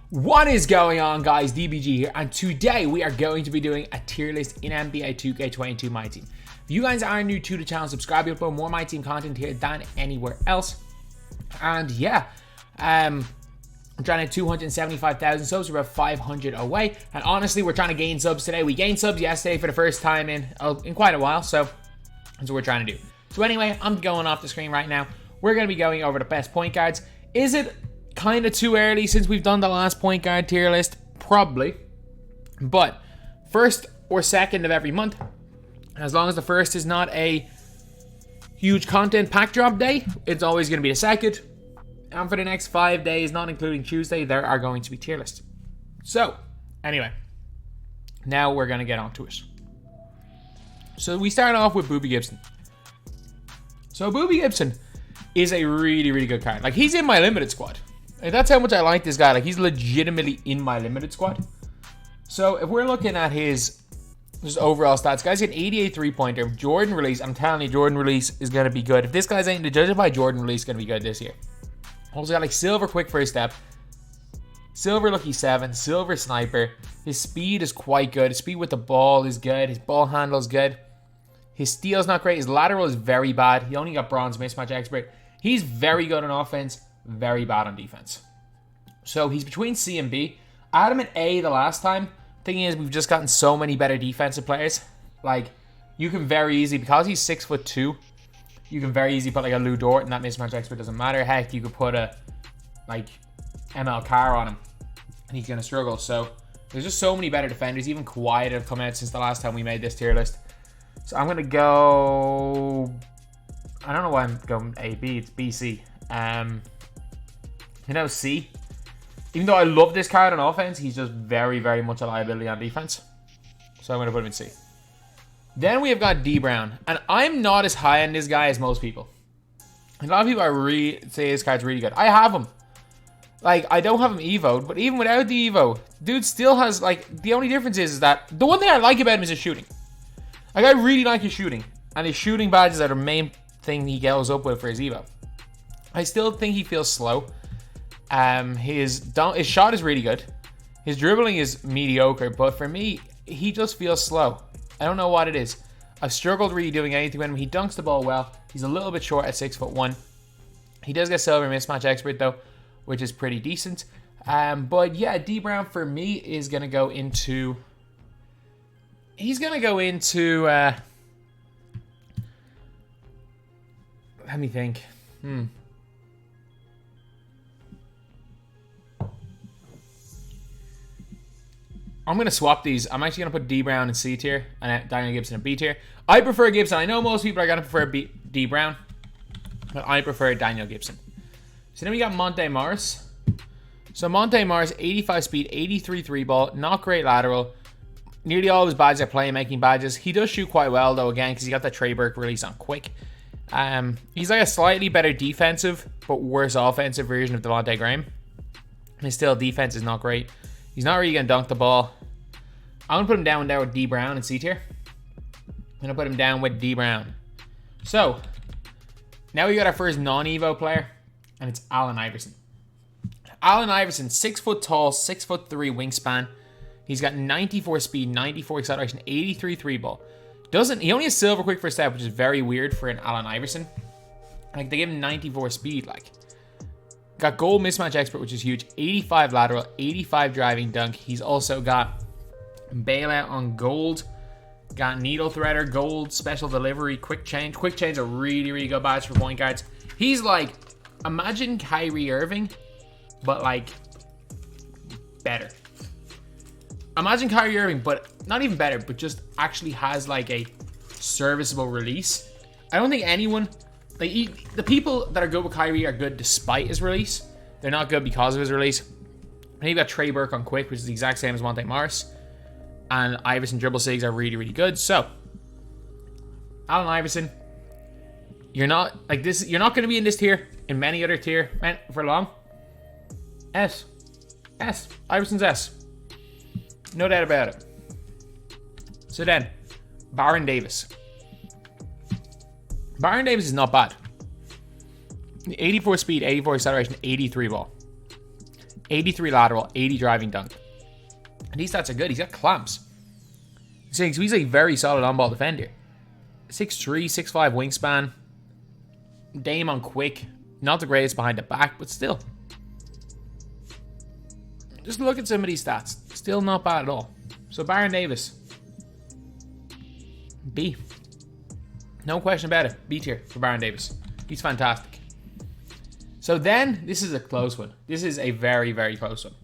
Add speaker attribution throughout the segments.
Speaker 1: What is going on, guys? DBG here, and today we are going to be doing a tier list in NBA 2K22 MyTEAM. If you guys are new to the channel, subscribe. You'll upload more MyTEAM content here than anywhere else. And yeah, I'm trying to 275,000 subs. We're about 500 away, and honestly, we're trying to gain subs today. We gained subs yesterday for the first time in quite a while, so that's what we're trying to do. So anyway, I'm going off the screen right now. We're going to be going over the best point guards. Is it kind of too early since we've done the last point guard tier list? Probably. But first or second of every month, as long as the first is not a huge content pack drop day, it's always going to be the second. And for the next 5 days, not including Tuesday, there are going to be tier lists. So, anyway, now we're going to get onto it. So we start off with Boobie Gibson. So Boobie Gibson is a really, really good card. Like, he's in my limited squad. Like, that's how much I like this guy. Like, he's legitimately in my limited squad. So if we're looking at his just overall stats, guy's got an 88 3-pointer. Jordan release, I'm telling you, Jordan release is going to be good. If this guy's ain't to judge it by Jordan release, going to be good this year. Also got like silver quick first step, silver lucky 7, silver sniper. His speed is quite good. His speed with the ball is good. His ball handle is good. His steal's not great. His lateral is very bad. He only got bronze mismatch expert. He's very good on offense, very bad on defense. So he's between C and B. I had him at A the last time. Thing is, we've just gotten so many better defensive players. Like, you can very easily, because he's 6'2", you can very easily put like a Lou Dort, and that mismatch expert doesn't matter. Heck, you could put a like ML Carr on him, and he's gonna struggle. So there's just so many better defenders. Even Kawhi have come out since the last time we made this tier list. So I'm gonna go. I don't know why I'm going A, B. It's BC. C. Even though I love this card on offense, he's just very, very much a liability on defense. So I'm gonna put him in C. Then we have got D Brown, and I'm not as high on this guy as most people. A lot of people say this card's really good. I have him. Like, I don't have him evo'd, but even without the evo, dude still has, like, the only difference is that the one thing I like about him is his shooting. Like, I really like his shooting, and his shooting badges are the main thing he goes up with for his evo. I still think he feels slow. His shot is really good. His dribbling is mediocre, but for me, he just feels slow. I don't know what it is. I've struggled really doing anything with him. He dunks the ball well. He's a little bit short at 6'1". He does get silver mismatch expert though, which is pretty decent. But yeah, D Brown for me is gonna go into. He's gonna go into. Let me think. I'm going to swap these. I'm actually going to put D Brown in C tier and Daniel Gibson in B tier. I prefer Gibson. I know most people are going to prefer D Brown, but I prefer Daniel Gibson. So then we got Monte Morris. So Monte Morris, 85 speed, 83 3-ball, not great lateral. Nearly all of his badges are playmaking badges. He does shoot quite well though, again, because he got that Trey Burke release on quick. He's like a slightly better defensive, but worse offensive version of Devontae Graham. His still defense is not great. He's not really going to dunk the ball. I'm going to put him down there with D Brown in C tier. I'm going to put him down with D Brown. So, now we got our first non-Evo player, and it's Allen Iverson. Allen Iverson, 6 foot tall, 6'3" wingspan. He's got 94 speed, 94 acceleration, 83 3-ball. He only has silver quick first step, which is very weird for an Allen Iverson. Like, they give him 94 speed, like. Got gold mismatch expert, which is huge. 85 lateral, 85 driving dunk. He's also got bailout on gold. Got needle threader, gold, special delivery, quick change. Quick change are really, really good badge for point guards. He's like, imagine Kyrie Irving, but like better. Imagine Kyrie Irving, but not even better, but just actually has like a serviceable release. I don't think anyone. The people that are good with Kyrie are good despite his release. They're not good because of his release. And you've got Trey Burke on quick, which is the exact same as Monte Morris. And Iverson dribble sigs are really, really good. So, Allen Iverson, you're not like this. You're not going to be in this tier, in many other tier, for long. S. Iverson's S. No doubt about it. So then, Baron Davis. Baron Davis is not bad. 84 speed, 84 acceleration, 83 ball. 83 lateral, 80 driving dunk. And these stats are good. He's got clamps. So he's a very solid on-ball defender. 6'3", 6'5" wingspan. Dame on quick. Not the greatest behind the back, but still. Just look at some of these stats. Still not bad at all. So Baron Davis. B. No question about it. B tier for Baron Davis. He's fantastic. So then, this is a close one. This is a very, very close one.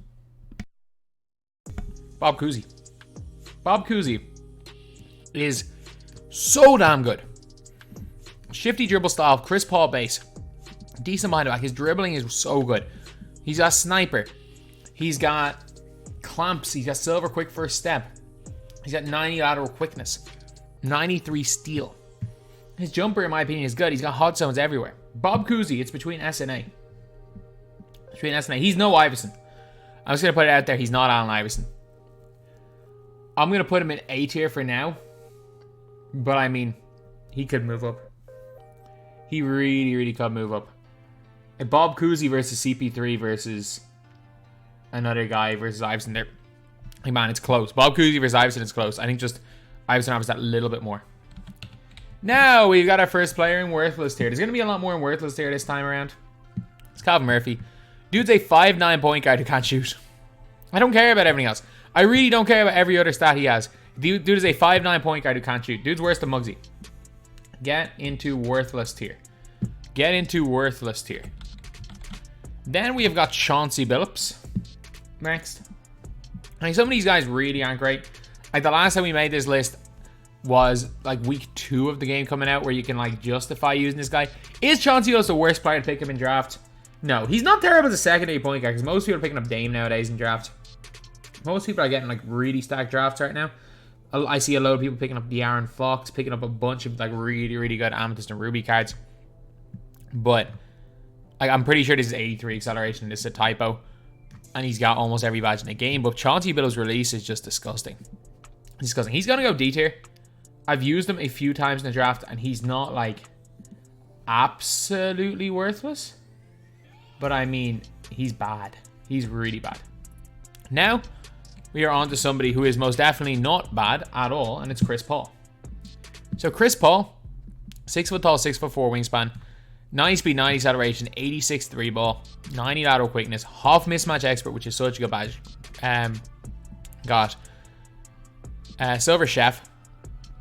Speaker 1: Bob Cousy. Bob Cousy is so damn good. Shifty dribble style, Chris Paul base. Decent behind the back. His dribbling is so good. He's got sniper. He's got clamps. He's got silver quick first step. He's got 90 lateral quickness. 93 steal. His jumper, in my opinion, is good. He's got hot zones everywhere. Bob Cousy, it's between S and A. Between S and A. He's no Iverson. I'm just going to put it out there. He's not Allen Iverson. I'm going to put him in A tier for now. But, I mean, he could move up. He really, really could move up. Bob Cousy versus CP3 versus another guy versus Iverson there. Hey, man, it's close. Bob Cousy versus Iverson is close. I think just Iverson offers that little bit more. Now, we've got our first player in Worthless tier. There's going to be a lot more in Worthless tier this time around. It's Calvin Murphy. Dude's a 5'9" point guard who can't shoot. I don't care about everything else. I really don't care about every other stat he has. Dude is a 5'9" point guard who can't shoot. Dude's worse than Muggsy. Get into Worthless tier. Get into Worthless tier. Then we have got Chauncey Billups next. I mean, some of these guys really aren't great. Like the last time we made this list was like week 2 of the game coming out where you can like justify using this guy. Is Chauncey Billups the worst player to pick up in draft? No, he's not terrible as a secondary point guard because most people are picking up Dame nowadays in draft. Most people are getting like really stacked drafts right now. I see a lot of people picking up De'Aaron Fox, picking up a bunch of like really, really good Amethyst and Ruby cards. But like, I'm pretty sure this is 83 acceleration. This is a typo. And he's got almost every badge in the game. But Chauncey Billups' release is just disgusting. Disgusting. He's going to go D tier. I've used him a few times in the draft. And he's not like absolutely worthless. But I mean, he's bad. He's really bad. Now, we are on to somebody who is most definitely not bad at all. And it's Chris Paul. So Chris Paul, 6 foot tall, 6'4" wingspan. 90 speed, 90 acceleration, 86 3 ball, 90 lateral quickness, half mismatch expert, which is such a good badge. Got silver chef,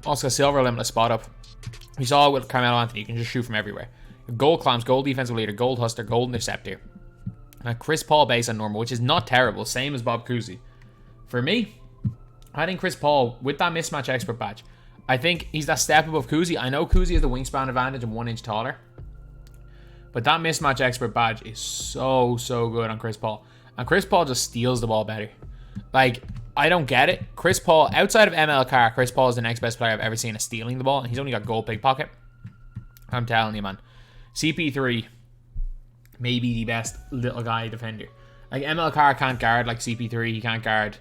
Speaker 1: also got silver limitless spot up. We saw it with Carmelo Anthony, you can just shoot from everywhere. Gold clamps, gold defensive leader, gold hustler, gold interceptor. And Chris Paul base on normal, which is not terrible, same as Bob Cousy. For me, I think Chris Paul, with that mismatch expert badge, I think he's that step above Cousy. I know Cousy has the wingspan advantage and 1 inch taller. But that mismatch expert badge is so, so good on Chris Paul. And Chris Paul just steals the ball better. Like, I don't get it. Chris Paul, outside of ML Carr, Chris Paul is the next best player I've ever seen at stealing the ball. And he's only got gold pickpocket. I'm telling you, man. CP3, maybe the best little guy defender. Like, ML Carr can't guard like CP3. He can't guard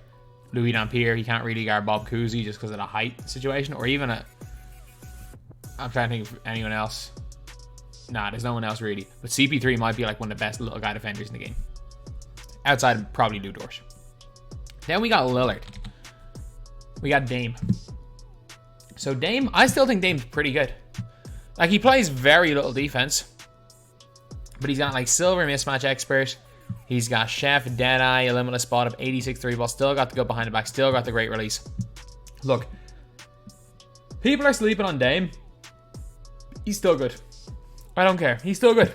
Speaker 1: Louis Dampier. He can't really guard Bob Cousy just because of the height situation. Or even I'm trying to think of anyone else. Nah, there's no one else really. But CP3 might be like one of the best little guy defenders in the game. Outside of probably Lou Dort. Then we got Lillard. We got Dame. So Dame, I still think Dame's pretty good. Like, he plays very little defense. But he's got like silver mismatch expert. He's got chef, deadeye, a limitless spot up, 86 3 ball. Still got the good behind the back. Still got the great release. Look. People are sleeping on Dame. He's still good. I don't care. He's still good.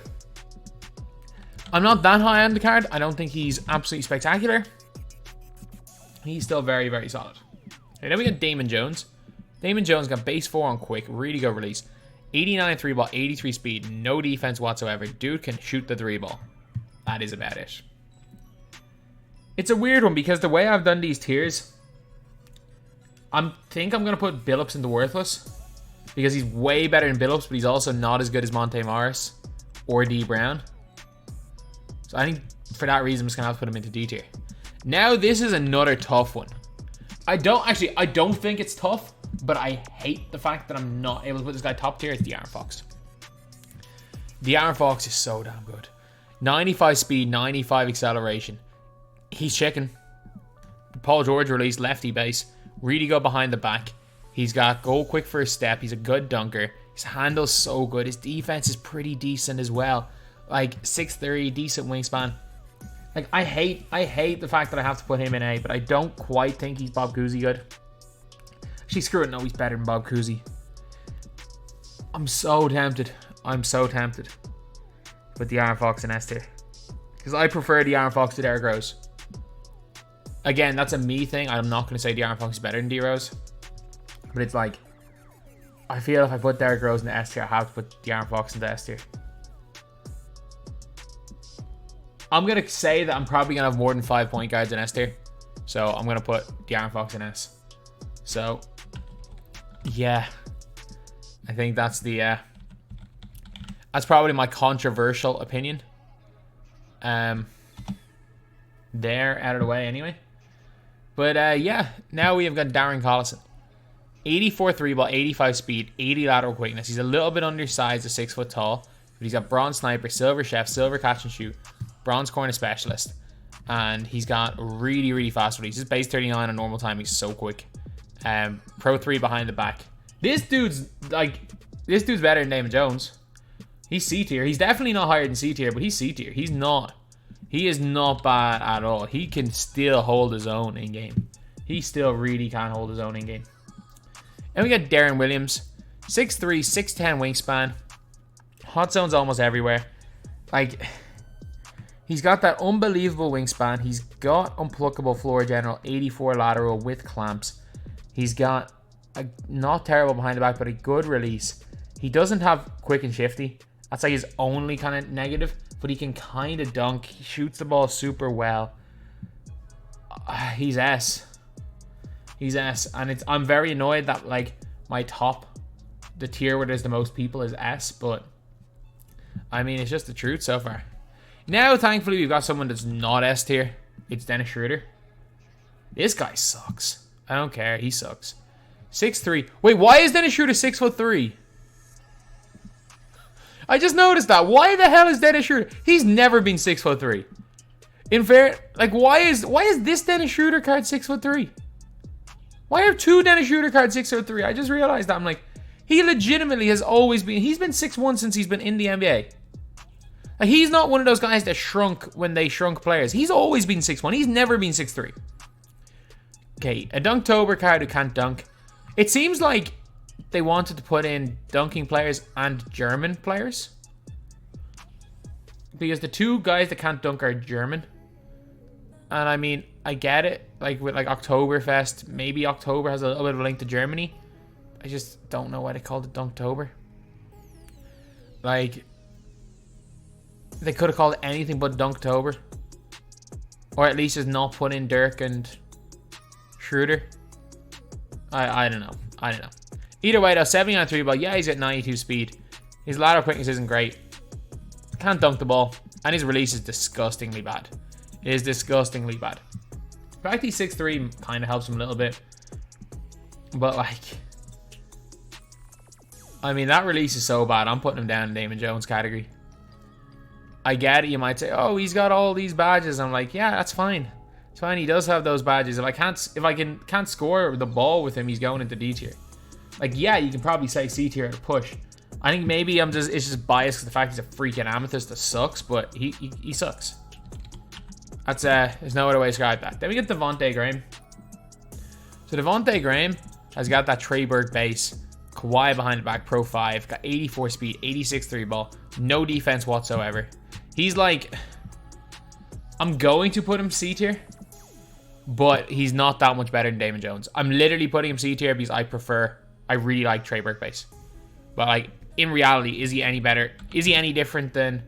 Speaker 1: I'm not that high on the card. I don't think he's absolutely spectacular. He's still very, very solid. And then we got Damon Jones. Damon Jones got base 4 on quick. Really good release. 89 3 ball, 83 speed. No defense whatsoever. Dude can shoot the 3 ball. That is about it. It's a weird one because the way I've done these tiers, I think I'm going to put Billups into worthless. Because he's way better than Billups, but he's also not as good as Monte Morris or D Brown. So I think for that reason, I'm just going to have to put him into D tier. Now, this is another tough one. I don't think it's tough, but I hate the fact that I'm not able to put this guy top tier. It's De'Aaron Fox. De'Aaron Fox is so damn good. 95 speed, 95 acceleration, he's chicken. Paul George released lefty base. Really good behind the back. He's got goal quick first step. He's a good dunker. His handle's so good. His defense is pretty decent as well. Like 6'3", decent wingspan. Like I hate the fact that I have to put him in A, but I don't quite think he's Bob Cousy good. Actually, screw it. No, he's better than Bob Cousy. I'm so tempted. I'm so tempted with the Aaron Fox in S tier. Because I prefer the Aaron Fox to Derrick Rose. Again, that's a me thing. I'm not going to say the Aaron Fox is better than D Rose. But it's like, I feel if I put Derrick Rose in the S tier, I have to put the Aaron Fox in the S tier. I'm going to say that I'm probably going to have more than 5 point guards in S tier. So I'm going to put the Aaron Fox in S. So, yeah. I think that's the... that's probably my controversial opinion. There, out of the way anyway. But yeah, now we have got Darren Collison. 84 3 ball, 85 speed, 80 lateral quickness. He's a little bit undersized, a 6 foot tall. But he's got bronze sniper, silver chef, silver catch and shoot, bronze corner specialist. And he's got really, really fast release. His base 39 on normal time. He's so quick. Pro 3 behind the back. This dude's better than Damon Jones. He's C tier. He's definitely not higher than C tier, but he's C tier. He is not bad at all. He can still hold his own in game. He still really can hold his own in game. And we got Darren Williams. 6'3", 6'10 wingspan. Hot zones almost everywhere. Like, he's got that unbelievable wingspan. He's got unpluckable floor general, 84 lateral with clamps. He's got a not terrible behind the back, but a good release. He doesn't have quick and shifty. That's like his only kind of negative. But he can kind of dunk. He shoots the ball super well. He's S. He's S. And I'm very annoyed that like my top, the tier where there's the most people is S. But I mean, it's just the truth so far. Now, thankfully, we've got someone that's not S tier. It's Dennis Schroeder. This guy sucks. I don't care. He sucks. 6'3". Wait, why is Dennis Schroeder 6'3"? I just noticed that. Why the hell is Dennis Schroeder? He's never been 6'3". In fair, like why is this Dennis Schroeder card 6'3"? Why are 2 Dennis Schroeder cards 6'3"? I just realized that. I'm like, he legitimately has always been. He's been 6'1" since he's been in the NBA. Like, he's not one of those guys that shrunk when they shrunk players. He's always been 6'1". He's never been 6'3". Okay, a Dunktober card who can't dunk. It seems like they wanted to put in dunking players and German players. Because the 2 guys that can't dunk are German. And I mean, I get it. Like with like Oktoberfest, maybe October has a little bit of a link to Germany. I just don't know why they called it Dunktober. Like, they could have called it anything but Dunktober. Or at least just not put in Dirk and Schroeder. I don't know. I don't know. Either way though, 79 3 ball. Yeah, he's at 92 speed. His lateral quickness isn't great. Can't dunk the ball. And his release is disgustingly bad. It is disgustingly bad. The fact he's 6'3" kind of helps him a little bit. But like, I mean, that release is so bad. I'm putting him down in Damon Jones category. I get it. You might say, oh, he's got all these badges. I'm like, yeah, that's fine. It's fine. He does have those badges. If I can't score the ball with him, he's going into D tier. Like, yeah, you can probably say C tier at a push. I think maybe it's just biased because the fact he's a freaking amethyst that sucks, but he sucks. That's there's no other way to describe that. Then we get Devontae Graham. So Devontae Graham has got that Trey Burke base, Kawhi behind the back, Pro 5, got 84 speed, 86 3 ball, no defense whatsoever. He's like, I'm going to put him C tier, but he's not that much better than Damon Jones. I'm literally putting him C tier because I really like Trey Burke base. But like, in reality, is he any better? Is he any different than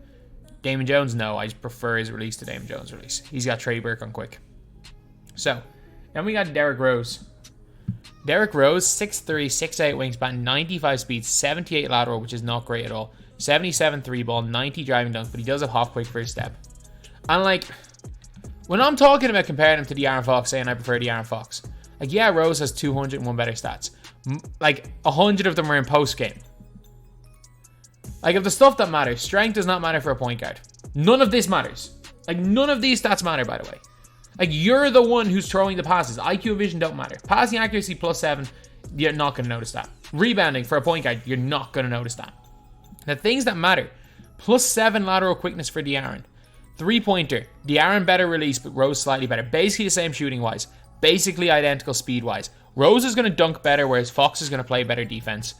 Speaker 1: Damon Jones? No, I just prefer his release to Damon Jones' release. He's got Trey Burke on quick. So, then we got Derrick Rose. Derrick Rose, 6'3", 6'8 wingspan, 95 speed, 78 lateral, which is not great at all. 77 3 ball, 90 driving dunk, but he does have half quick first step. And like, when I'm talking about comparing him to the Aaron Fox, saying I prefer the Aaron Fox, like, yeah, Rose has 201 better stats. Like, 100 of them are in post game. Like, if the stuff that matters, strength does not matter for a point guard. None of this matters. Like, none of these stats matter, by the way. Like, you're the one who's throwing the passes. IQ and vision don't matter. Passing accuracy +7, you're not going to notice that. Rebounding for a point guard, you're not going to notice that. The things that matter, +7 lateral quickness for De'Aaron. 3-pointer, De'Aaron better release, but Rose slightly better. Basically the same shooting-wise. Basically identical speed-wise. Rose is going to dunk better, whereas Fox is going to play better defense.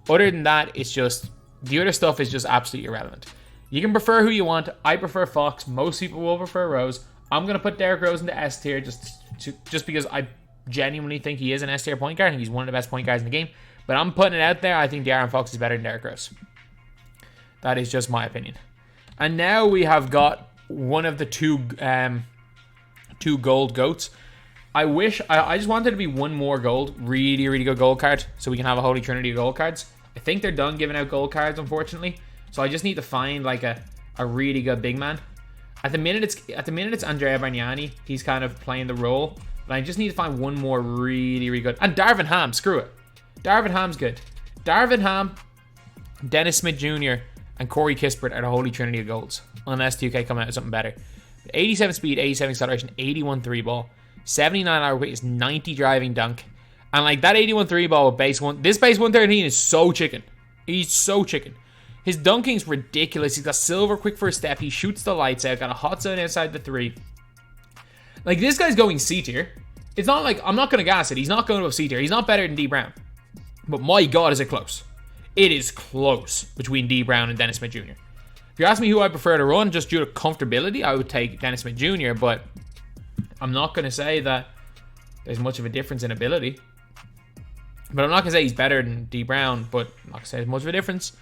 Speaker 1: Other than that, it's just, the other stuff is just absolutely irrelevant. You can prefer who you want. I prefer Fox. Most people will prefer Rose. I'm going to put Derrick Rose into S tier just because I genuinely think he is an S tier point guard and he's one of the best point guards in the game. But I'm putting it out there. I think De'Aaron Fox is better than Derrick Rose. That is just my opinion. And now we have got one of the two gold goats. I just wanted to be one more gold, really, really good gold card so we can have a holy trinity of gold cards. I think they're done giving out gold cards, unfortunately. So I just need to find like a really good big man. At the minute it's Andrea Bargnani. He's kind of playing the role. But I just need to find one more really, really good. And Darvin Ham, screw it. Darvin Ham's good. Darvin Ham, Dennis Smith Jr., and Corey Kispert are the holy trinity of golds. Unless 2K come out with something better. 87 speed, 87 acceleration, 81 3 ball, 79 hour quickness, 90 driving dunk. And like that 81 3 ball with base 1. This base 113 is so chicken. He's so chicken. His dunking's ridiculous. He's got silver quick first step. He shoots the lights out. Got a hot zone outside the 3. Like, this guy's going C tier. It's not like, I'm not going to gas it. He's not going to C tier. He's not better than D Brown. But my God, is it close. It is close between D Brown and Dennis Smith Jr. If you ask me who I prefer to run, just due to comfortability, I would take Dennis Smith Jr. But I'm not going to say that there's much of a difference in ability. But I'm not going to say he's better than D Brown. But I'm not going to say there's much of a difference.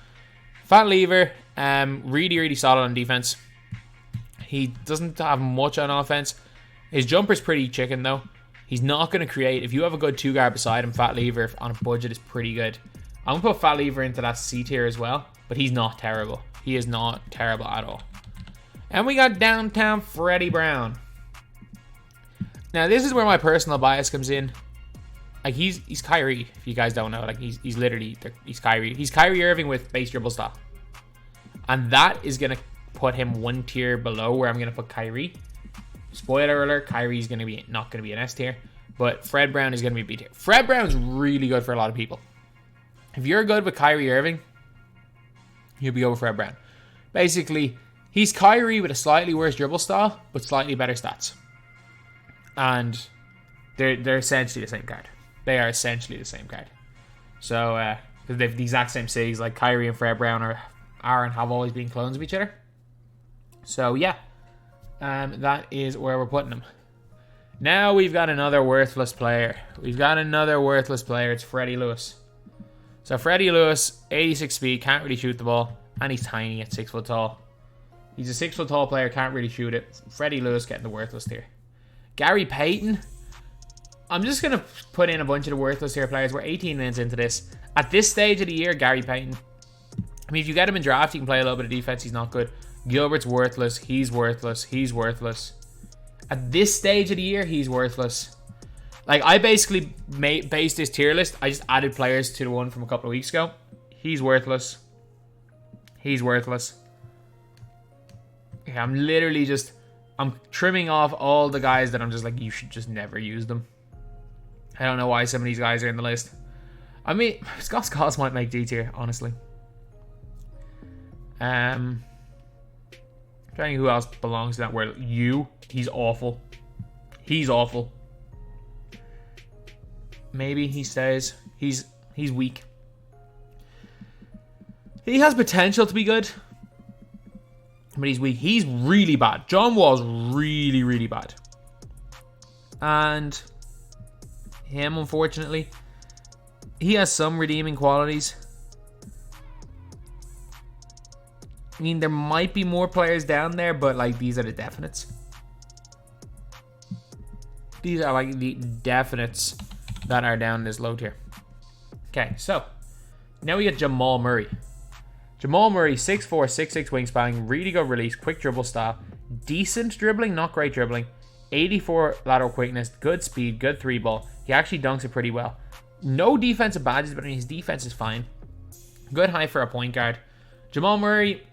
Speaker 1: Fat lever, really, really solid on defense. He doesn't have much on offense. His jumper's pretty chicken, though. He's not going to create. If you have a good 2-guard beside him, Fat lever on a budget is pretty good. I'm going to put Fat lever into that C tier as well. But he's not terrible. He is not terrible at all. And we got downtown Freddie Brown. Now, this is where my personal bias comes in. Like, he's Kyrie, if you guys don't know. Like, he's Kyrie. He's Kyrie Irving with base dribble style. And that is going to put him one tier below where I'm going to put Kyrie. Spoiler alert, Kyrie's going to be not going to be an S tier. But Fred Brown is going to be B tier. Fred Brown's really good for a lot of people. If you're good with Kyrie Irving, you'll be over Fred Brown. Basically, he's Kyrie with a slightly worse dribble style, but slightly better stats. And they're essentially the same card. They are essentially the same card. So, because they have the exact same SIGs, like Kyrie and Fred Brown are and have always been clones of each other. So, yeah. That is where we're putting them. Now we've got another worthless player. It's Freddie Lewis. So, Freddie Lewis, 86 speed, can't really shoot the ball. And he's tiny at 6 foot tall. He's a 6 foot tall player, can't really shoot it. Freddie Lewis getting the worthless tier. Gary Payton. I'm just going to put in a bunch of the worthless tier players. We're 18 minutes into this. At this stage of the year, Gary Payton. I mean, if you get him in draft, you can play a little bit of defense. He's not good. Gilbert's worthless. He's worthless. At this stage of the year, he's worthless. Like, I basically based this tier list. I just added players to the one from a couple of weeks ago. He's worthless. Yeah, I'm trimming off all the guys that I'm just like, you should just never use them. I don't know why some of these guys are in the list. I mean, Scott Skiles might make D tier, honestly. Trying to think who else belongs to that word. He's awful. Maybe he says he's weak. He has potential to be good, but he's weak. He's really bad. John Wall's really, really bad. And him, unfortunately, he has some redeeming qualities. I mean, there might be more players down there, but like, these are the definites. These are like the definites that are down this low tier. Okay, so now we get Jamal Murray. Jamal Murray, 6'4", 6'6" wingspan, really good release, quick dribble style, decent dribbling, not great dribbling, 84 lateral quickness, good speed, good 3-ball. He actually dunks it pretty well. No defensive badges, but I mean, his defense is fine. Good height for a point guard. Jamal Murray,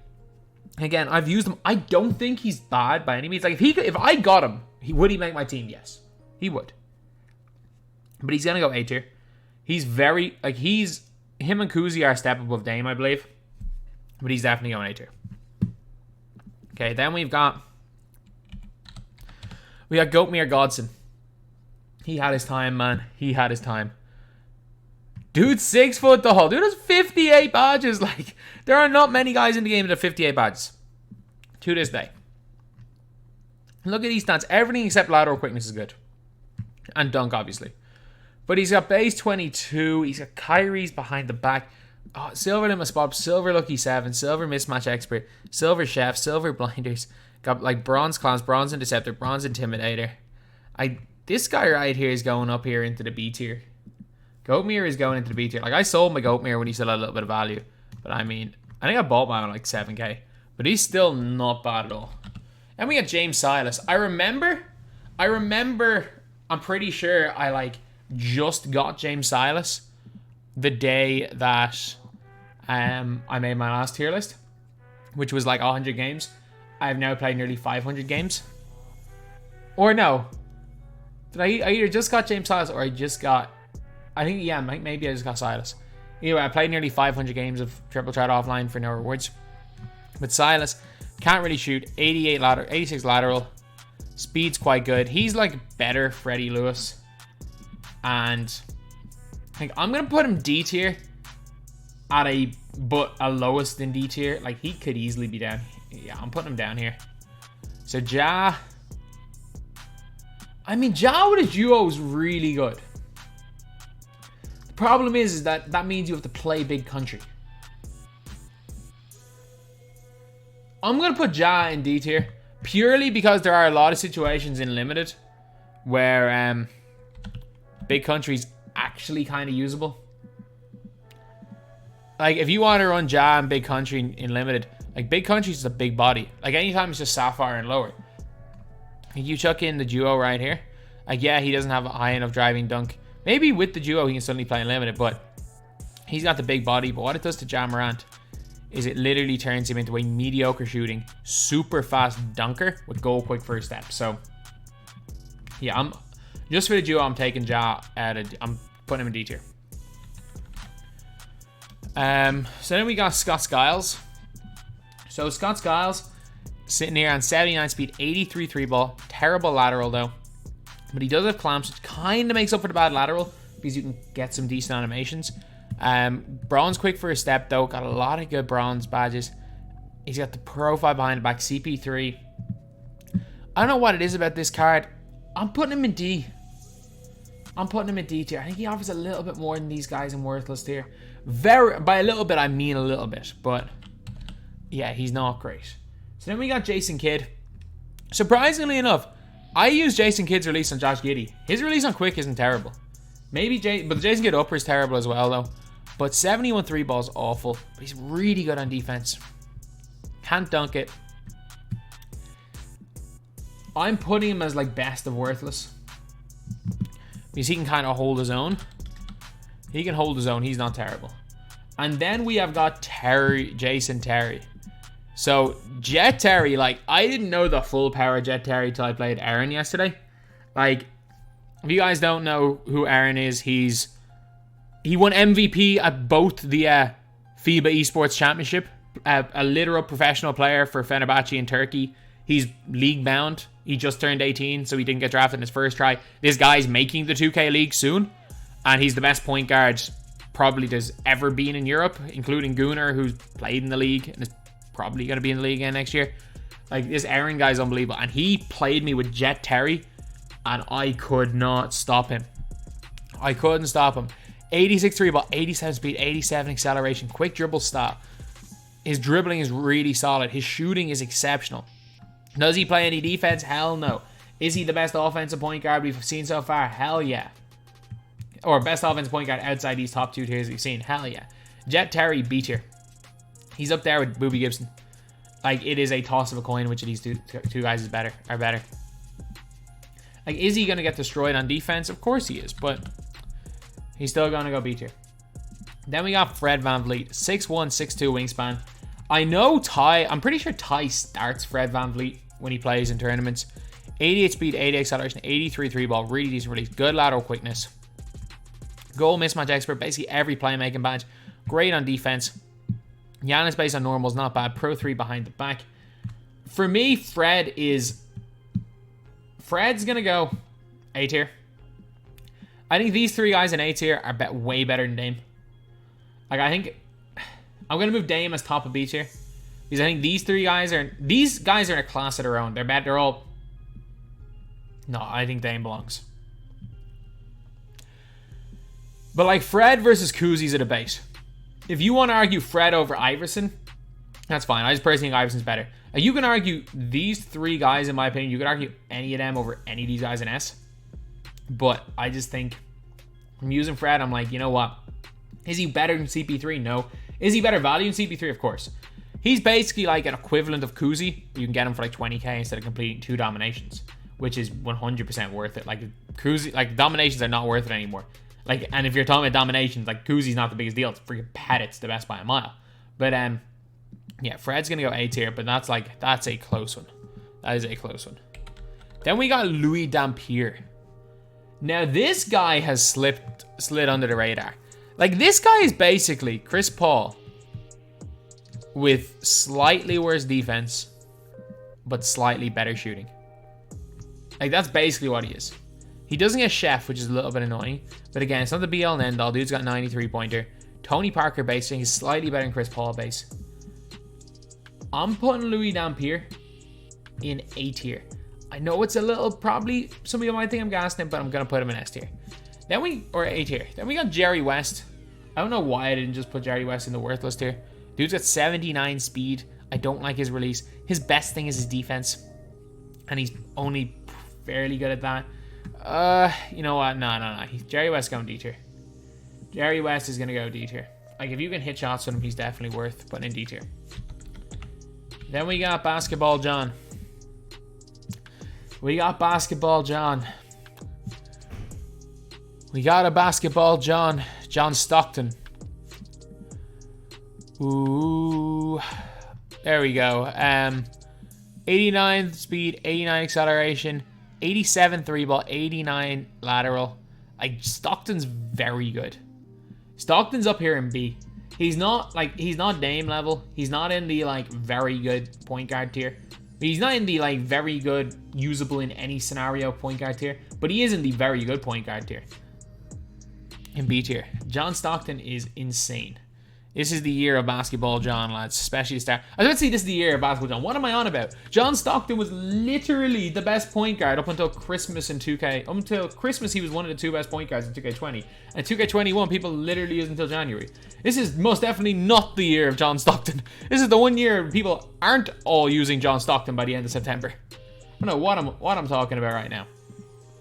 Speaker 1: again, I've used him. I don't think he's bad by any means. Like, if I got him, Would he make my team? Yes, he would. But he's going to go A tier. He's very, like, him and Kuzi are a step above Dame, I believe. But he's definitely going A tier. Okay, then we got Goatmere Godson. He had his time, man. He had his time. Dude's 6 foot tall. Dude has 58 badges. Like, there are not many guys in the game that have 58 badges. To this day. Look at these stats. Everything except lateral quickness is good. And dunk, obviously. But he's got base 22. He's got Kyrie's behind the back. Oh, silver limit spot. Silver lucky 7. Silver mismatch expert. Silver chef. Silver blinders. Got like bronze clowns. Bronze interceptor. Bronze intimidator. This guy right here is going up here into the B tier. Goatmere is going into the B tier. Like, I sold my Goatmere when he still had a little bit of value. But I mean, I think I bought mine at like 7k. But he's still not bad at all. And we got James Silas. I remember, I'm pretty sure I like just got James Silas the day that I made my last tier list, which was like 100 games. I've now played nearly 500 games. Or no. Did I either just got James Silas or I just got... I think, yeah, maybe I just got Silas. Anyway, I played nearly 500 games of Triple Threat offline for no rewards. But Silas can't really shoot. 86 lateral. Speed's quite good. He's like better Freddie Lewis. And I think I'm going to put him D tier at a lowest in D tier. Like, he could easily be down. Yeah, I'm putting him down here. So Ja... I mean, Ja with a duo is really good. The problem is that means you have to play big country. I'm going to put Ja in D tier purely because there are a lot of situations in Limited where big country's actually kind of usable. Like, if you want to run Ja and big country in Limited, like, big country's just a big body. Like, anytime it's just Sapphire and lower. You chuck in the duo right here. Like, yeah, he doesn't have a high enough driving dunk. Maybe with the duo he can suddenly play Unlimited, but he's got the big body. But what it does to Ja Morant is it literally turns him into a mediocre shooting, super fast dunker with goal quick first step. So, yeah, I'm just for the duo, I'm taking Ja I'm putting him in D tier. So then we got Scott Skiles. So Scott Skiles sitting here on 79 speed, 83 3 ball. Terrible lateral though. But he does have clamps, which kind of makes up for the bad lateral because you can get some decent animations. Bronze quick for a step though. Got a lot of good bronze badges. He's got the profile behind the back, CP3. I don't know what it is about this card. I'm putting him in D. I'm putting him in D tier. I think he offers a little bit more than these guys in Worthless tier. By a little bit, I mean a little bit. But yeah, he's not great. So then we got Jason Kidd. Surprisingly enough, I used Jason Kidd's release on Josh Giddey. His release on Quick isn't terrible. But the Jason Kidd upper is terrible as well though. But 71 3 ball's awful. But he's really good on defense. Can't dunk it. I'm putting him as like best of Worthless. Because he can kind of hold his own. He can hold his own. He's not terrible. And then we have got Jason Terry. So, Jet Terry, like, I didn't know the full power of Jet Terry till I played Aaron yesterday. Like, if you guys don't know who Aaron is, he won MVP at both the FIBA Esports Championship. A literal professional player for Fenerbahce in Turkey. He's league bound. He just turned 18, so he didn't get drafted in his first try. This guy's making the 2K League soon. And he's the best point guard probably there's ever been in Europe, including Gunnar, who's played in the league and is probably going to be in the league again next year. Like, this Aaron guy's unbelievable. And he played me with Jet Terry, and I could not stop him. I couldn't stop him. 86 3 ball, 87 speed, 87 acceleration, quick dribble style. His dribbling is really solid. His shooting is exceptional. Does he play any defense? Hell no. Is he the best offensive point guard we've seen so far? Hell yeah. Or best offensive point guard outside these top two tiers we've seen? Hell yeah. Jet Terry, B tier. He's up there with Boobie Gibson. Like, it is a toss of a coin which of these two guys is better. Like, is he going to get destroyed on defense? Of course he is, but he's still going to go B tier. Then we got Fred VanVleet. 6'1", 6'2" wingspan. I know I'm pretty sure Ty starts Fred VanVleet when he plays in tournaments. 88 speed, 80 acceleration, 83 3 ball. Really decent release. Good lateral quickness. Goal mismatch expert. Basically every playmaking badge. Great on defense. Giannis based on normals, not bad. Pro 3 behind the back. For me, Fred's going to go A tier. I think these 3 guys in A tier are way better than Dame. Like, I think I'm going to move Dame as top of B tier. Because I think these guys are in a class of their own. They're all... No, I think Dame belongs. But like Fred versus Kuzie's a debate. If you want to argue Fred over Iverson, that's fine. I just personally think Iverson's better. You can argue these 3 guys, in my opinion, you could argue any of them over any of these guys in S. But I just think I'm using Fred. I'm like, you know what? Is he better than CP3? No. Is he better value than CP3? Of course. He's basically like an equivalent of Kuzie. You can get him for like 20k instead of completing 2 dominations, which is 100% worth it. Like Kuzie, like dominations are not worth it anymore. Like, and if you're talking about dominations, like Kuzie's not the biggest deal. It's freaking Pettit's the best by a mile. But yeah, Fred's gonna go A tier, but that's a close one. That is a close one. Then we got Louis Dampier. Now this guy has slid under the radar. Like this guy is basically Chris Paul with slightly worse defense, but slightly better shooting. Like that's basically what he is. He doesn't get Chef, which is a little bit annoying. But again, it's not the be all and end all. Dude's got 93 pointer. Tony Parker base, he's slightly better than Chris Paul base. I'm putting Louis Dampier in A tier. I know it's a little, probably, some of you might think I'm gassing him, but I'm going to put him in S tier. Or A tier. Then we got Jerry West. I don't know why I didn't just put Jerry West in the worthless tier. Dude's got 79 speed. I don't like his release. His best thing is his defense. And he's only fairly good at that. You know what? No. Jerry West going D tier. Jerry West is going to go D tier. Like, if you can hit shots with him, he's definitely worth putting in D tier. Then we got Basketball John. We got Basketball John. We got a Basketball John. John Stockton. Ooh. There we go. 89 speed, 89 acceleration, 87 3 ball, 89 lateral. Like, Stockton's very good. Stockton's up here in B. He's not Dame level. He's not in the like very good point guard tier. He's not in the like very good usable in any scenario point guard tier, but he is in the very good point guard tier. In B tier. John Stockton is insane. This is the year of Basketball John, lads. Especially star. I was about to say this is the year of Basketball John. What am I on about? John Stockton was literally the best point guard up until Christmas in 2K. Up until Christmas, he was one of the 2 best point guards in 2K20. And 2K21, people literally used until January. This is most definitely not the year of John Stockton. This is the one year people aren't all using John Stockton by the end of September. I don't know what I'm talking about right now.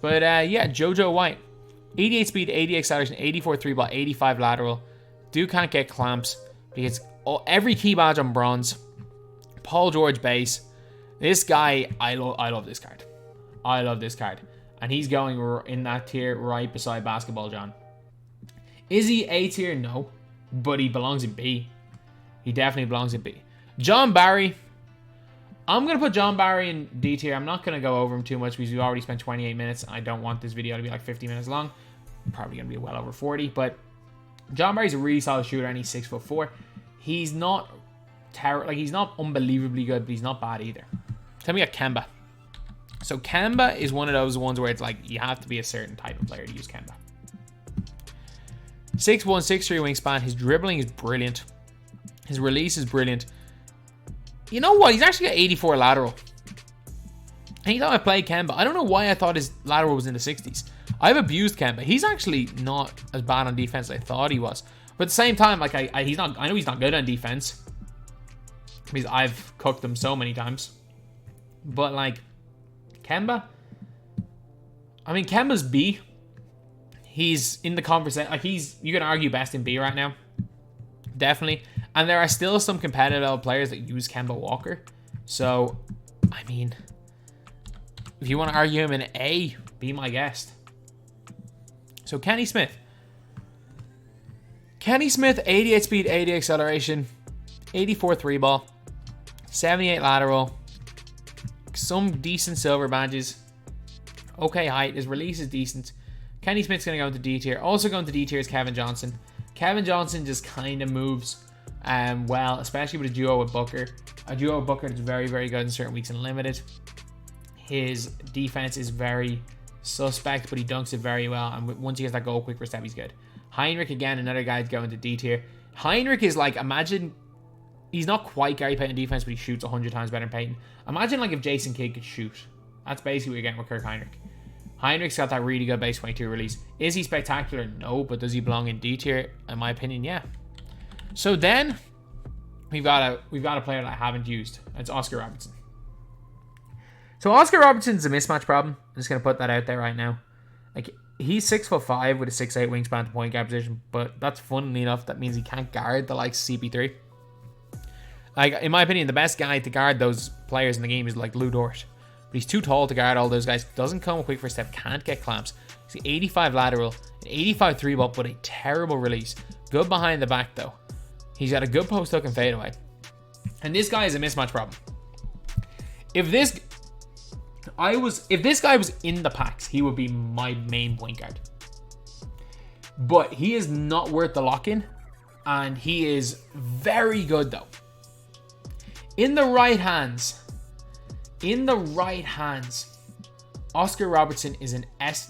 Speaker 1: But yeah, JoJo White. 88 speed, 80 acceleration, 84 3 ball, 85 lateral. Dude can't get clamps because every key badge on bronze. Paul George base. This guy, I love this card. I love this card. And he's going in that tier right beside Basketball John. Is he A tier? No. But he belongs in B. He definitely belongs in B. John Barry. I'm going to put John Barry in D tier. I'm not going to go over him too much because we already spent 28 minutes. I don't want this video to be like 50 minutes long. Probably going to be well over 40. But John Barry's a really solid shooter and he's 6'4". He's not he's not unbelievably good, but he's not bad either. Then we got Kemba. So Kemba is one of those ones where it's like you have to be a certain type of player to use Kemba. 6'1", 6'3" wingspan. His dribbling is brilliant. His release is brilliant. You know what? He's actually got 84 lateral. Anytime I play Kemba, I don't know why I thought his lateral was in the 60s. I've abused Kemba. He's actually not as bad on defense as I thought he was. But at the same time, like I know he's not good on defense because I've cooked him so many times. But like Kemba, I mean Kemba's B. He's in the conversation. Like you can argue best in B right now, definitely. And there are still some competitive level players that use Kemba Walker. So I mean, if you want to argue him in A, be my guest. So Kenny Smith. Kenny Smith, 88 speed, 80 acceleration, 84 3 ball, 78 lateral, some decent silver badges. Okay height. His release is decent. Kenny Smith's going to go into D tier. Also going to D tier is Kevin Johnson. Kevin Johnson just kind of moves well, especially with a duo with Booker. A duo with Booker is very, very good in certain weeks in limited. His defense is very suspect, but he dunks it very well. And once he has that goal quick for step, he's good. Heinrich, again, another guy to go into D tier. Heinrich is like, imagine, he's not quite Gary Payton defense, but he shoots 100 times better than Payton. Imagine like if Jason Kidd could shoot. That's basically what you're getting with Kirk Heinrich. Heinrich's got that really good base 22 release. Is he spectacular? No, but does he belong in D tier? In my opinion, yeah. So then we've got a player that I haven't used. It's Oscar Robertson. So Oscar Robertson's a mismatch problem. I'm just gonna put that out there right now. Like, he's 6'5" with a 6'8" wingspan to point guard position, but that's funnily enough, that means he can't guard the likes of CP3. Like, in my opinion, the best guy to guard those players in the game is like Lou Dort. But he's too tall to guard all those guys. Doesn't come quick first step. Can't get clamps. He's 85 lateral. An 85 3-ball, but a terrible release. Good behind the back, though. He's got a good post hook and fadeaway. And this guy is a mismatch problem. If this guy was in the packs, he would be my main point guard. But he is not worth the lock-in. And he is very good, though. In the right hands, Oscar Robertson is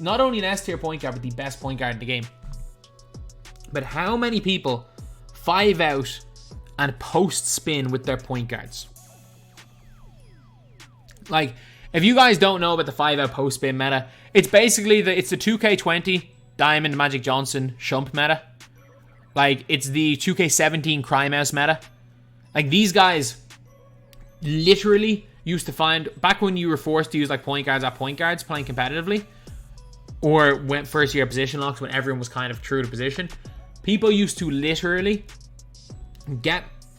Speaker 1: not only an S tier point guard, but the best point guard in the game. But how many people 5 out and post spin with their point guards? Like, if you guys don't know about the 5 out post spin meta, it's basically it's the 2K20 Diamond Magic Johnson Shump meta. Like, it's the 2K17 Cry Mouse meta. Like, these guys literally used to find, back when you were forced to use like point guards at point guards playing competitively, or went first year position locks when everyone was kind of true to position, people used to literally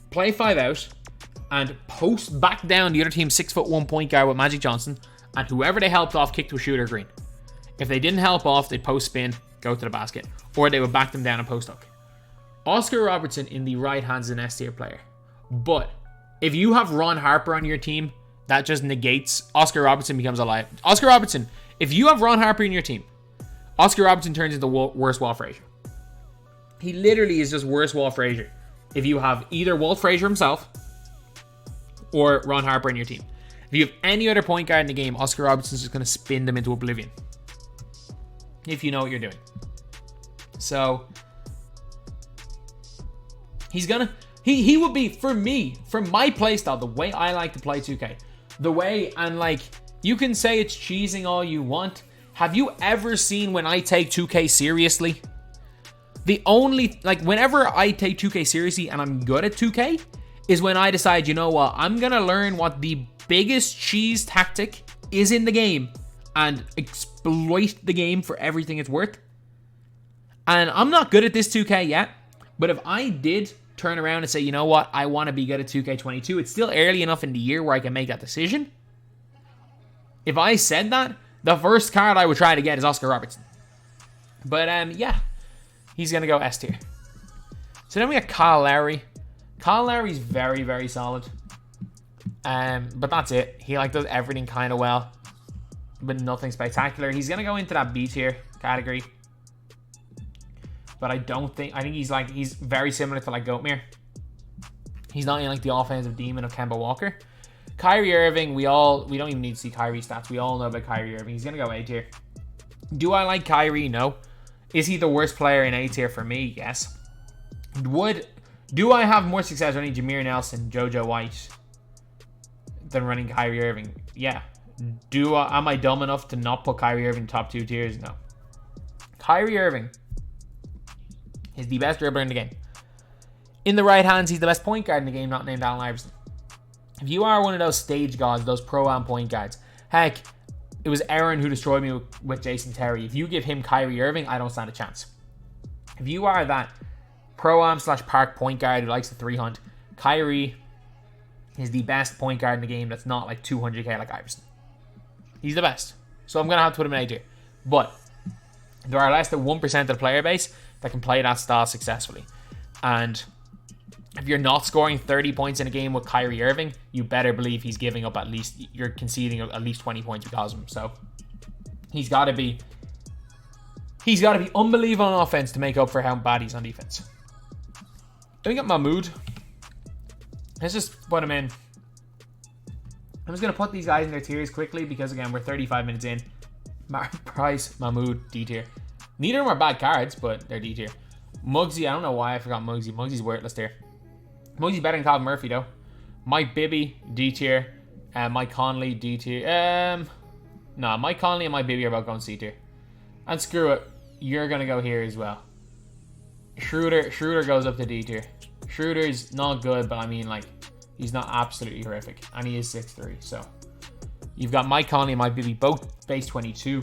Speaker 1: play 5 out and post back down the other team's 6'1" point guard with Magic Johnson, and whoever they helped off kicked to a shooter green. If they didn't help off, they'd post spin, go to the basket, or they would back them down and post hook. Oscar Robertson in the right hand is an S tier player, but if you have Ron Harper on your team, that just negates Oscar Robertson becomes alive. Oscar Robertson, if you have Ron Harper in your team, Oscar Robertson turns into worse Walt Frazier. He literally is just worse Walt Frazier. If you have either Walt Frazier himself or Ron Harper in your team. If you have any other point guard in the game, Oscar Robertson's just going to spin them into oblivion. If you know what you're doing. So, he's gonna... He would be, for me, for my playstyle, the way I like to play 2K, the way, and like, you can say it's cheesing all you want. Have you ever seen when I take 2K seriously? The only, like, whenever I take 2K seriously and I'm good at 2K, is when I decide, you know what, I'm gonna learn what the biggest cheese tactic is in the game and exploit the game for everything it's worth. And I'm not good at this 2K yet, but if I did turn around and say, you know what, I want to be good at 2K22, it's still early enough in the year where I can make that decision. If I said that, the first card I would try to get is Oscar Robertson. But yeah, he's going to go S tier. So then we got Kyle Lowry. Kyle Lowry's very, very solid. But that's it. He like does everything kind of well, but nothing spectacular. He's going to go into that B tier category. But I think he's very similar to like Goatmere. He's not in like the offensive demon of Kemba Walker. Kyrie Irving, we don't even need to see Kyrie stats. We all know about Kyrie Irving. He's going to go A tier. Do I like Kyrie? No. Is he the worst player in A tier for me? Yes. Do I have more success running Jameer Nelson, JoJo White than running Kyrie Irving? Yeah. Am I dumb enough to not put Kyrie Irving in top 2 tiers? No. Kyrie Irving is the best dribbler in the game. In the right hands, he's the best point guard in the game, not named Allen Iverson. If you are one of those stage gods, those pro-am point guards, heck, it was Aaron who destroyed me with Jason Terry. If you give him Kyrie Irving, I don't stand a chance. If you are that pro-am / park point guard who likes the 3 hunt, Kyrie is the best point guard in the game that's not like 200k like Iverson. He's the best. So I'm going to have to put him in A tier. But there are less than 1% of the player base that can play that style successfully. And if you're not scoring 30 points in a game with Kyrie Irving, you better believe he's giving up you're conceding at least 20 points because of him. So He's got to be unbelievable on offense to make up for how bad he's on defense. Then we got Mahmoud. Let's just put him in. I'm just going to put these guys in their tiers quickly because, again, we're 35 minutes in. Price, Mahmoud, D tier. Neither of them are bad cards, but they're D tier. Muggsy, I don't know why I forgot Muggsy. Muggsy's worthless there. Muggsy's better than Calvin Murphy, though. Mike Bibby, D tier. Mike Conley, D tier. No, Mike Conley and Mike Bibby are both going C tier. And screw it. You're going to go here as well. Schroeder goes up to D tier. Schroeder's not good, but I mean, like, he's not absolutely horrific. And he is 6'3", so. You've got Mike Conley and Mike Bibby, both base 22.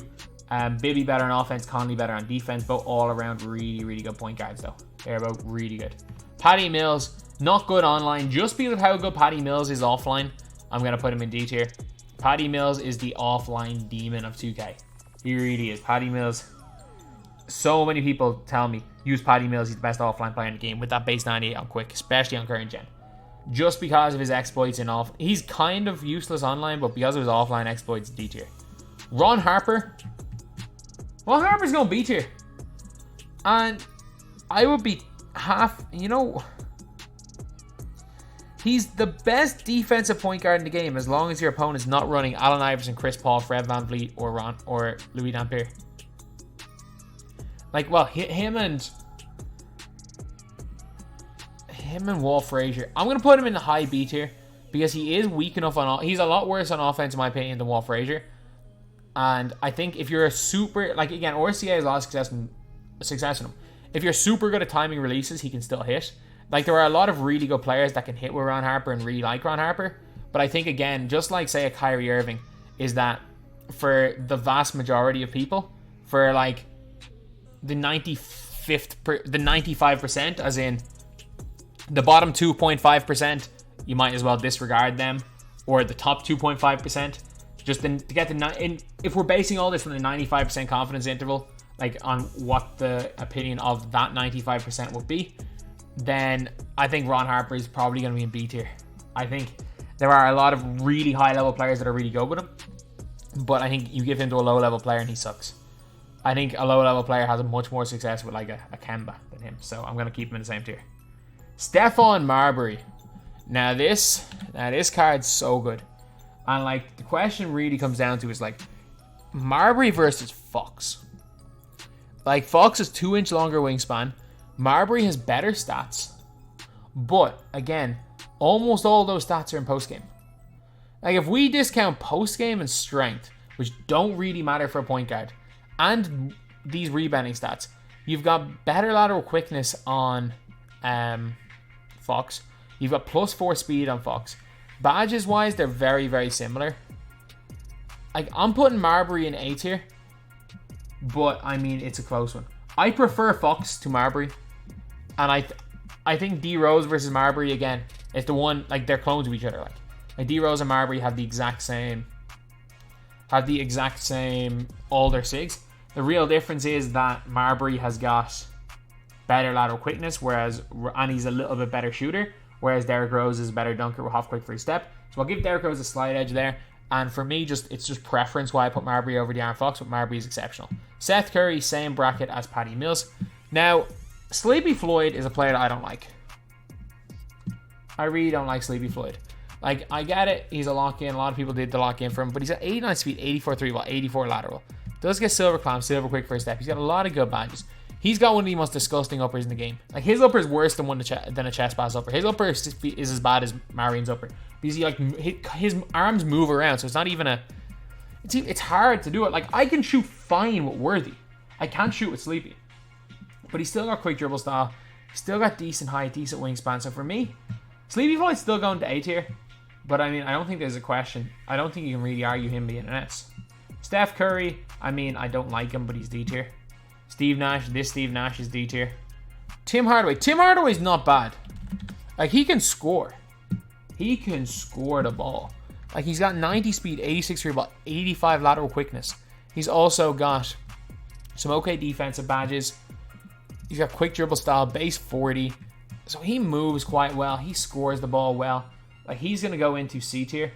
Speaker 1: Bibby better on offense, Conley better on defense. Both all around really, really good point guards, though. They're both really good. Patty Mills, not good online. Just because of how good Patty Mills is offline, I'm going to put him in D tier. Patty Mills is the offline demon of 2K. He really is. Patty Mills. So many people tell me, use Patty Mills. He's the best offline player in the game with that base 98 on quick, especially on current gen. Just because of his exploits in off. He's kind of useless online, but because of his offline exploits, D tier. Ron Harper. Ron Harper's going B tier. And I would be half, you know, he's the best defensive point guard in the game as long as your opponent's not running Allen Iverson, Chris Paul, Fred VanVleet, or Louis Dampier. Like, well, him and Walt Frazier. I'm going to put him in the high B tier because he is weak enough on... He's a lot worse on offense, in my opinion, than Walt Frazier. And I think if you're a super... Like, again, RCA has a lot of success in him. If you're super good at timing releases, he can still hit. Like, there are a lot of really good players that can hit with Ron Harper and really like Ron Harper. But I think, again, just like, say, a Kyrie Irving, is that for the vast majority of people, for, like, the 95%, as in the bottom 2.5%, you might as well disregard them, or the top 2.5%, just to get the... If we're basing all this from the 95% confidence interval, like on what the opinion of that 95% would be, then I think Ron Harper is probably going to be in B tier. I think there are a lot of really high level players that are really good with him, but I think you give him to a low level player and he sucks. I think a low level player has much more success with like a Kemba than him, so I'm going to keep him in the same tier. Stephon Marbury. Now this card's so good. And like the question really comes down to is like Marbury versus Fox. Like Fox has 2-inch longer wingspan. Marbury has better stats. But again, almost all those stats are in postgame. Like if we discount postgame and strength, which don't really matter for a point guard, and these rebounding stats, you've got better lateral quickness on Fox. You've got +4 speed on Fox. Badges wise, they're very, very similar. Like I'm putting Marbury in A tier, but I mean it's a close one. I prefer Fox to Marbury, and I think D Rose versus Marbury again is the one, like they're clones of each other. Like D Rose and Marbury have the exact same all their SIGs. The real difference is that Marbury has got better lateral quickness, and he's a little bit better shooter, whereas Derrick Rose is a better dunker with half quick free step. So I'll give Derrick Rose a slight edge there. And for me, it's just preference why I put Marbury over De'Aaron Fox, but Marbury is exceptional. Seth Curry, same bracket as Patty Mills. Now, Sleepy Floyd is a player that I don't like. I really don't like Sleepy Floyd. Like, I get it, he's a lock-in. A lot of people did the lock-in for him, but he's at 89 speed, 84 3-ball, 84 lateral. Does get silver climb, silver quick first step. He's got a lot of good badges. He's got one of the most disgusting uppers in the game. Like, his upper is worse than a chest pass upper. His upper is as bad as Marion's upper. Because his arms move around, so it's not even it's hard to do it. Like, I can shoot fine with Worthy. I can't shoot with Sleepy. But he's still got quick dribble style. He's still got decent height, decent wingspan. So for me, Sleepy Floyd's still going to A tier. But I mean, I don't think there's a question. I don't think you can really argue him being an S. Steph Curry, I mean, I don't like him, but he's D tier. Steve Nash is D tier. Tim Hardaway's not bad. Like, he can score. He can score the ball. Like, he's got 90 speed, 86 3-ball, 85 lateral quickness. He's also got some okay defensive badges. He's got quick dribble style, base 40. So he moves quite well. He scores the ball well. Like, he's going to go into C tier.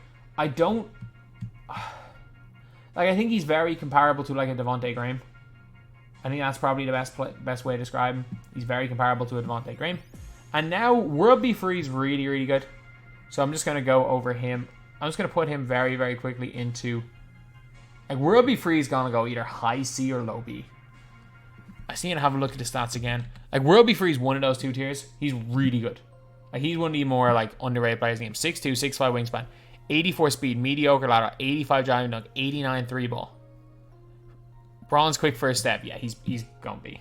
Speaker 1: Like, I think he's very comparable to like a Devontae Graham. I think that's probably the best way to describe him. He's very comparable to a Devontae Graham. And now World Be Free is really, really good. So I'm just going to go over him. I'm just going to put him very, very quickly into... Like, World Be Free is going to go either high C or low B. I just need to have a look at the stats again. Like, World Be Free is one of those 2 tiers. He's really good. Like, he's one of the more, like, underrated players in the game. 6'2", 6'5" wingspan. 84 speed, mediocre lateral, 85 driving dunk, 89 3 ball. Bronze quick first step. Yeah, he's going to be.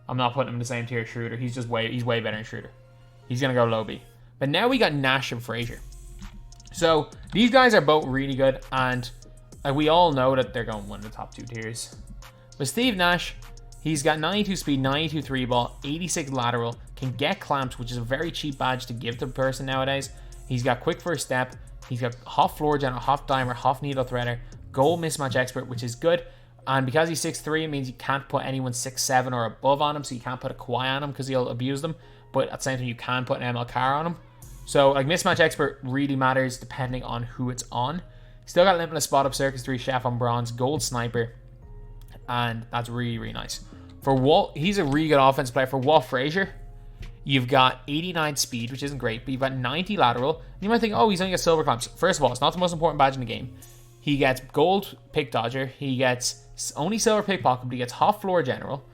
Speaker 1: I'm not putting him in the same tier as Schroeder. He's way better than Schroeder. He's going to go low B. But now we got Nash and Frazier. So, these guys are both really good, and like, we all know that they're going to win the top 2 tiers. But Steve Nash, he's got 92 speed, 92 3 ball, 86 lateral, can get clamps, which is a very cheap badge to give to the person nowadays. He's got quick first step, he's got half floor general, half dimer, half needle threader, goal mismatch expert, which is good. And because he's 6'3", it means you can't put anyone 6'7" or above on him, so you can't put a Kawhi on him because he'll abuse them. But at the same time, you can put an ML Carr on him. So, like, mismatch expert really matters depending on who it's on. Still got limitless spot up, circus 3, chef on bronze, gold sniper, and that's really, really nice. For Walt, he's a really good offensive player. For Walt Frazier, you've got 89 speed, which isn't great, but you've got 90 lateral. And you might think, oh, he's only got silver clamps. First of all, it's not the most important badge in the game. He gets gold pick dodger. He gets only silver pickpocket, but he gets half floor general.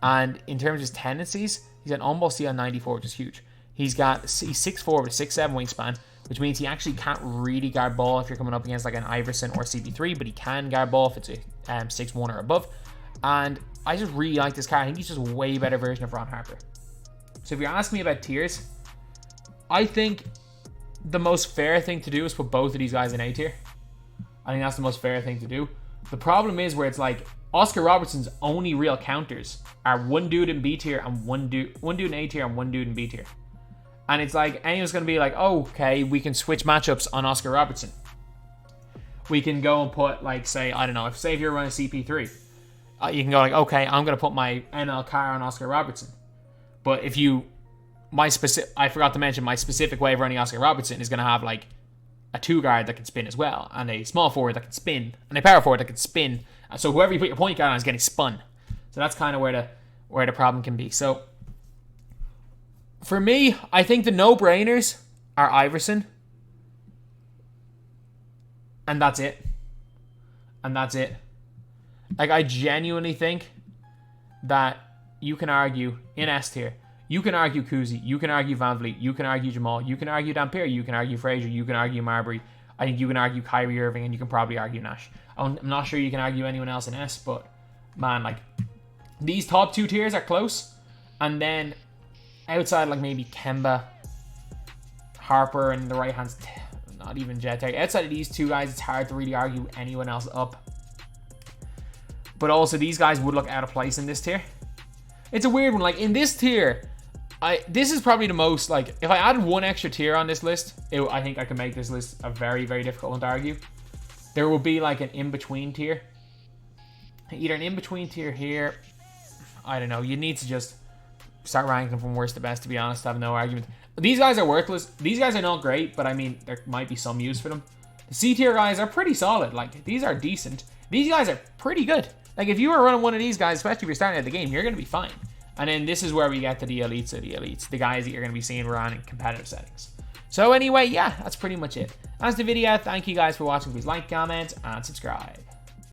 Speaker 1: And in terms of his tendencies, he's an on-ball C on 94, which is huge. He's 6'4" with a 6'7" wingspan, which means he actually can't really guard ball if you're coming up against like an Iverson or CP3, but he can guard ball if it's a 6'1" or above. And I just really like this card. I think he's just a way better version of Ron Harper. So if you're asking me about tiers, I think the most fair thing to do is put both of these guys in A tier. I think that's the most fair thing to do. The problem is where it's like Oscar Robertson's only real counters are one dude in B tier and one dude in A tier and one dude in B tier. And it's like, anyone's going to be like, oh, okay, we can switch matchups on Oscar Robertson. We can go and put, like, say, I don't know, if you're running CP3, you can go like, okay, I'm going to put my NL Carr on Oscar Robertson. But if you, I forgot to mention, my specific way of running Oscar Robertson is going to have, like, a 2 guard that can spin as well, and a small forward that can spin, and a power forward that can spin. So whoever you put your point guard on is getting spun. So that's kind of where the problem can be. So, for me, I think the no-brainers are Iverson. And that's it. And that's it. Like, I genuinely think that you can argue in S tier. You can argue Kuzi. You can argue Van Vliet. You can argue Jamal. You can argue Dampier. You can argue Frazier. You can argue Marbury. I think you can argue Kyrie Irving, and you can probably argue Nash. I'm not sure you can argue anyone else in S, but, man, like, these top 2 tiers are close. And then outside, like, maybe Kemba, Harper, and the right hand's not even Jet. Outside of these 2 guys, it's hard to really argue anyone else up. But also, these guys would look out of place in this tier. It's a weird one. Like, in this tier, this is probably the most, like, if I added one extra tier on this list, I think I could make this list a very, very difficult one to argue. There will be, like, an in-between tier. Either an in-between tier here. I don't know. You need to just start ranking them from worst to best, to be honest. I have no argument. These guys are worthless. These guys are not great, but I mean, there might be some use for them. The C tier guys are pretty solid. Like, these are decent. These guys are pretty good. Like, if you were running one of these guys, especially if you're starting at the game, you're going to be fine. And then this is where we get to the elites of the elites. The guys that you're going to be seeing around in competitive settings. So anyway, yeah, that's pretty much it. That's the video. Thank you guys for watching. Please like, comment, and subscribe.